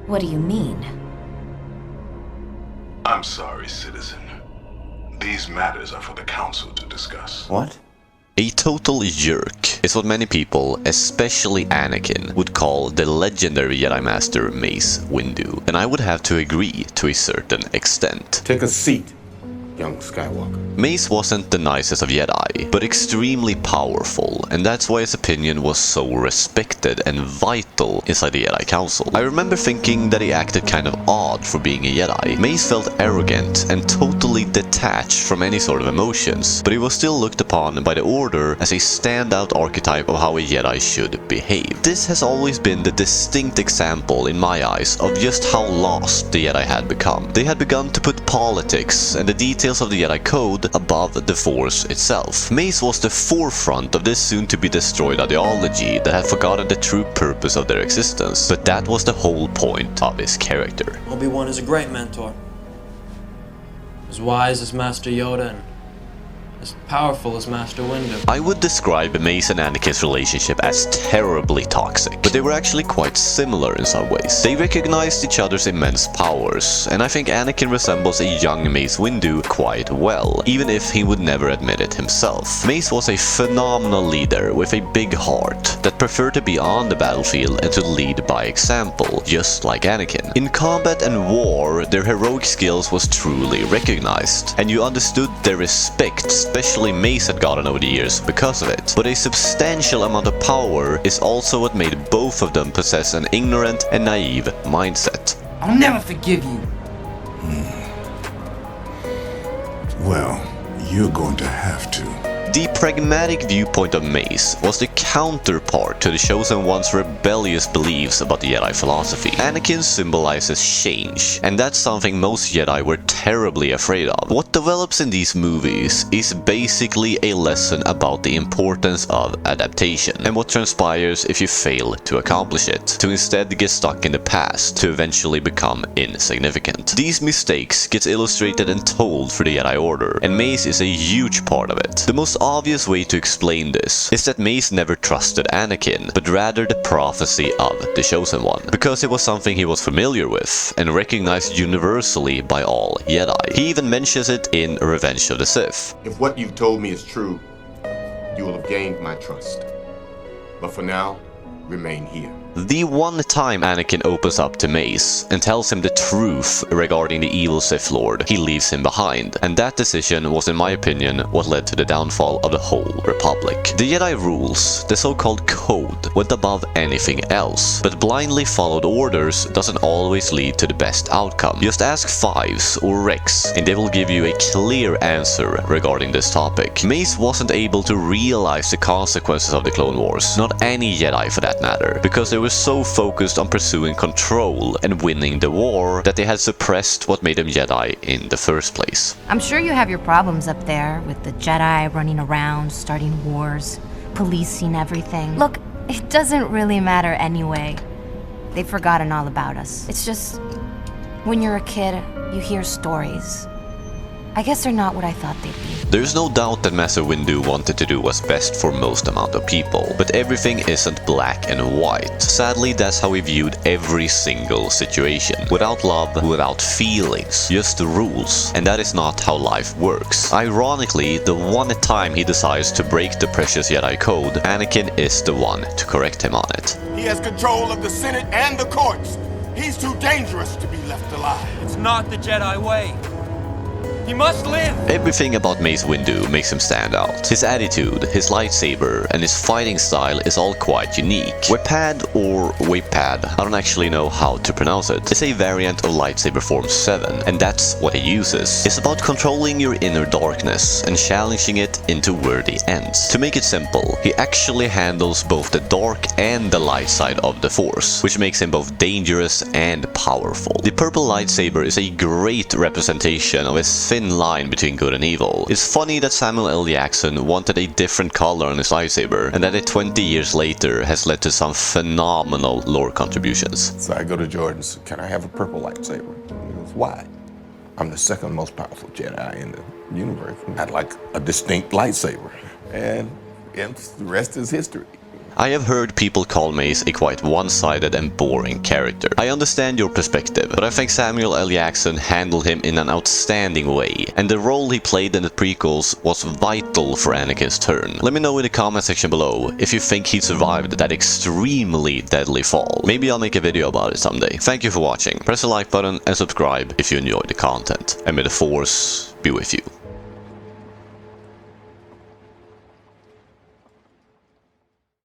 What do you mean? I'm sorry, citizen. These matters are for the council to discuss. What? A total jerk is what many people, especially Anakin, would call the legendary Jedi Master Mace Windu, and I would have to agree to a certain extent. Take a seat, young Skywalker. Mace wasn't the nicest of Jedi, but extremely powerful, and that's why his opinion was so respected and vital inside the Jedi Council. I remember thinking that he acted kind of odd for being a Jedi. Mace felt arrogant and totally detached from any sort of emotions, but he was still looked upon by the Order as a standout archetype of how a Jedi should behave. This has always been the distinct example in my eyes of just how lost the Jedi had become. They had begun to put politics and the details of the Jedi Code above the Force itself. Mace was the forefront of this soon-to-be-destroyed ideology that had forgotten the true purpose of their existence, but that was the whole point of his character. Obi-Wan is a great mentor. As wise as Master Yoda and as powerful as Master Windu. I would describe Mace and Anakin's relationship as terribly toxic, but they were actually quite similar in some ways. They recognized each other's immense powers, and I think Anakin resembles a young Mace Windu quite well, even if he would never admit it himself. Mace was a phenomenal leader with a big heart that preferred to be on the battlefield and to lead by example, just like Anakin. In combat and war, their heroic skills was truly recognized, and you understood their respect, especially Mace had gotten over the years because of it. But a substantial amount of power is also what made both of them possess an ignorant and naive mindset. I'll never forgive you. Well, you're going to have to. The pragmatic viewpoint of Mace was the counterpart to the Chosen One's rebellious beliefs about the Jedi philosophy. Anakin symbolizes change, and that's something most Jedi were terribly afraid of. What develops in these movies is basically a lesson about the importance of adaptation, and what transpires if you fail to accomplish it, to instead get stuck in the past, to eventually become insignificant. These mistakes get illustrated and told through the Jedi Order, and Mace is a huge part of it. The most obvious way to explain this is that Mace never trusted Anakin, but rather the prophecy of the Chosen One, because it was something he was familiar with and recognized universally by all Jedi. He even mentions it in Revenge of the Sith. If what you've told me is true, you will have gained my trust. But for now, remain here. The one time Anakin opens up to Mace and tells him the truth regarding the evil Sith Lord, he leaves him behind, and that decision was, in my opinion, what led to the downfall of the whole Republic. The Jedi rules, the so-called code, went above anything else, but blindly followed orders doesn't always lead to the best outcome. Just ask Fives or Rex, and they will give you a clear answer regarding this topic. Mace wasn't able to realize the consequences of the Clone Wars, not any Jedi for that matter, because they were so focused on pursuing control and winning the war that they had suppressed what made them Jedi in the first place. I'm sure you have your problems up there with the Jedi running around, starting wars, policing everything. Look, it doesn't really matter anyway. They've forgotten all about us. It's just, when you're a kid, you hear stories. I guess they're not what I thought they'd be. There's no doubt that Mace Windu wanted to do what's best for most amount of people, but everything isn't black and white. Sadly, that's how we viewed every single situation. Without love, without feelings, just the rules. And that is not how life works. Ironically, the one time he decides to break the precious Jedi code, Anakin is the one to correct him on it. He has control of the Senate and the courts. He's too dangerous to be left alive. It's not the Jedi way. He must live! Everything about Mace Windu makes him stand out. His attitude, his lightsaber, and his fighting style is all quite unique. Wepad or Wapad, I don't actually know how to pronounce it, is a variant of lightsaber form 7, and that's what he uses. It's about controlling your inner darkness and challenging it into worthy ends. To make it simple, he actually handles both the dark and the light side of the Force, which makes him both dangerous and powerful. The purple lightsaber is a great representation of his thin line between good and evil. It's funny that Samuel L. Jackson wanted a different color on his lightsaber, and that it 20 years later has led to some phenomenal lore contributions. So I go to Jordan and say, "Can I have a purple lightsaber?" He goes, "Why?" "I'm the second most powerful Jedi in the universe. I'd like a distinct lightsaber." And the rest is history. I have heard people call Mace a quite one-sided and boring character. I understand your perspective, but I think Samuel L. Jackson handled him in an outstanding way, and the role he played in the prequels was vital for Anakin's turn. Let me know in the comment section below if you think he survived that extremely deadly fall. Maybe I'll make a video about it someday. Thank you for watching. Press the like button and subscribe if you enjoyed the content. And may the Force be with you.